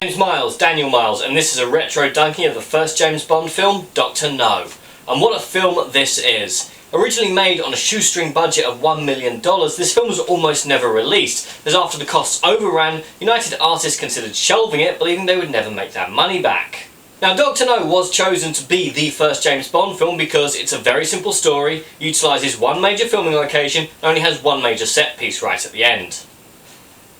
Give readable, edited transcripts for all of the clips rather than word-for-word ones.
James Miles, Daniel Miles, and this is a retro dunking of the first James Bond film, Dr. No. And what a film this is. Originally made on a shoestring budget of $1 million, this film was almost never released, as after the costs overran, United Artists considered shelving it, believing they would never make that money back. Now, Dr. No was chosen to be the first James Bond film because it's a very simple story, utilises one major filming location, and only has one major set piece right at the end.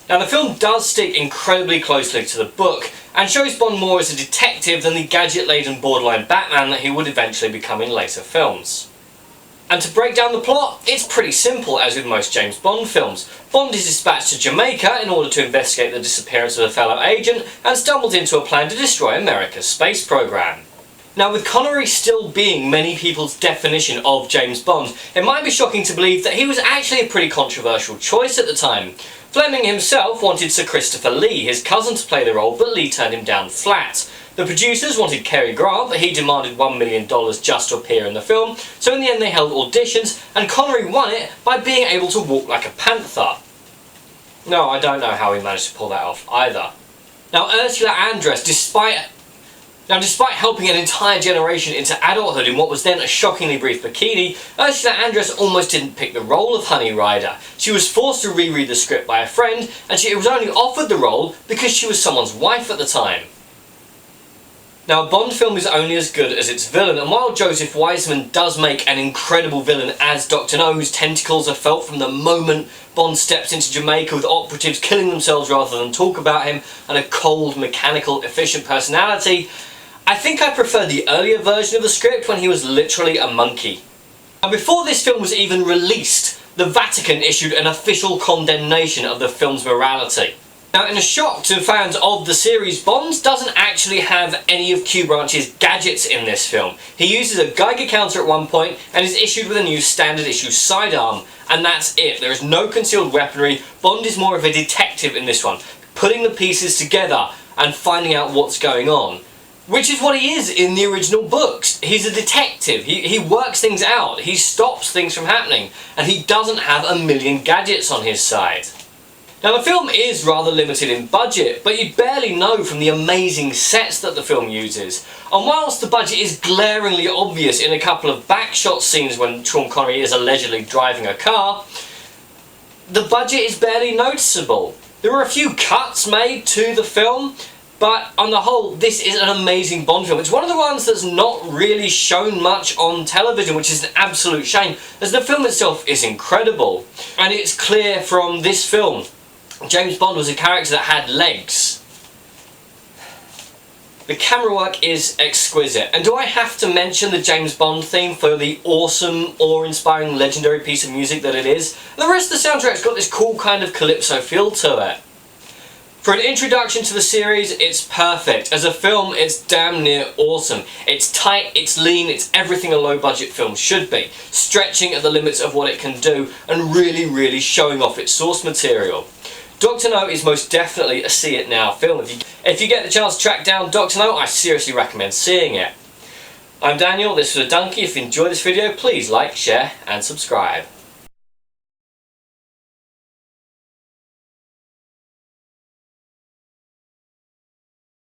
Now, the film does stick incredibly closely to the book, and shows Bond more as a detective than the gadget-laden borderline Batman that he would eventually become in later films. And to break down the plot, it's pretty simple, as with most James Bond films. Bond is dispatched to Jamaica in order to investigate the disappearance of a fellow agent, and stumbles into a plan to destroy America's space program. Now, with Connery still being many people's definition of James Bond, it might be shocking to believe that he was actually a pretty controversial choice at the time. Fleming himself wanted Sir Christopher Lee, his cousin, to play the role, but Lee turned him down flat. The producers wanted Cary Grant, but he demanded $1 million just to appear in the film, so in the end they held auditions, and Connery won it by being able to walk like a panther. No, I don't know how he managed to pull that off either. Now, Ursula Andress, despite helping an entire generation into adulthood in what was then a shockingly brief bikini, Ursula Andress almost didn't pick the role of Honey Rider. She was forced to reread the script by a friend, and she was only offered the role because she was someone's wife at the time. Now, a Bond film is only as good as its villain, and while Joseph Wiseman does make an incredible villain as Dr. No, whose tentacles are felt from the moment Bond steps into Jamaica with operatives killing themselves rather than talk about him, and a cold, mechanical, efficient personality, I think I prefer the earlier version of the script when he was literally a monkey. And before this film was even released, the Vatican issued an official condemnation of the film's morality. Now, in a shock to fans of the series, Bond doesn't actually have any of Q Branch's gadgets in this film. He uses a Geiger counter at one point and is issued with a new standard issue sidearm, and that's it. There is no concealed weaponry. Bond is more of a detective in this one, putting the pieces together and finding out what's going on. Which is what he is in the original books. He's a detective. He works things out. He stops things from happening. And he doesn't have a million gadgets on his side. Now, the film is rather limited in budget, but you'd barely know from the amazing sets that the film uses. And whilst the budget is glaringly obvious in a couple of backshot scenes when Sean Connery is allegedly driving a car, the budget is barely noticeable. There were a few cuts made to the film, but on the whole, this is an amazing Bond film. It's one of the ones that's not really shown much on television, which is an absolute shame, as the film itself is incredible. And it's clear from this film, James Bond was a character that had legs. The camera work is exquisite. And do I have to mention the James Bond theme for the awesome, awe-inspiring, legendary piece of music that it is? The rest of the soundtrack's got this cool kind of calypso feel to it. For an introduction to the series, it's perfect. As a film, it's damn near awesome. It's tight, it's lean, it's everything a low-budget film should be, stretching at the limits of what it can do and really, really showing off its source material. Dr. No is most definitely a see it now film. If you get the chance to track down Dr. No, I seriously recommend seeing it. I'm Daniel, this was a Donkey. If you enjoyed this video, please like, share and subscribe.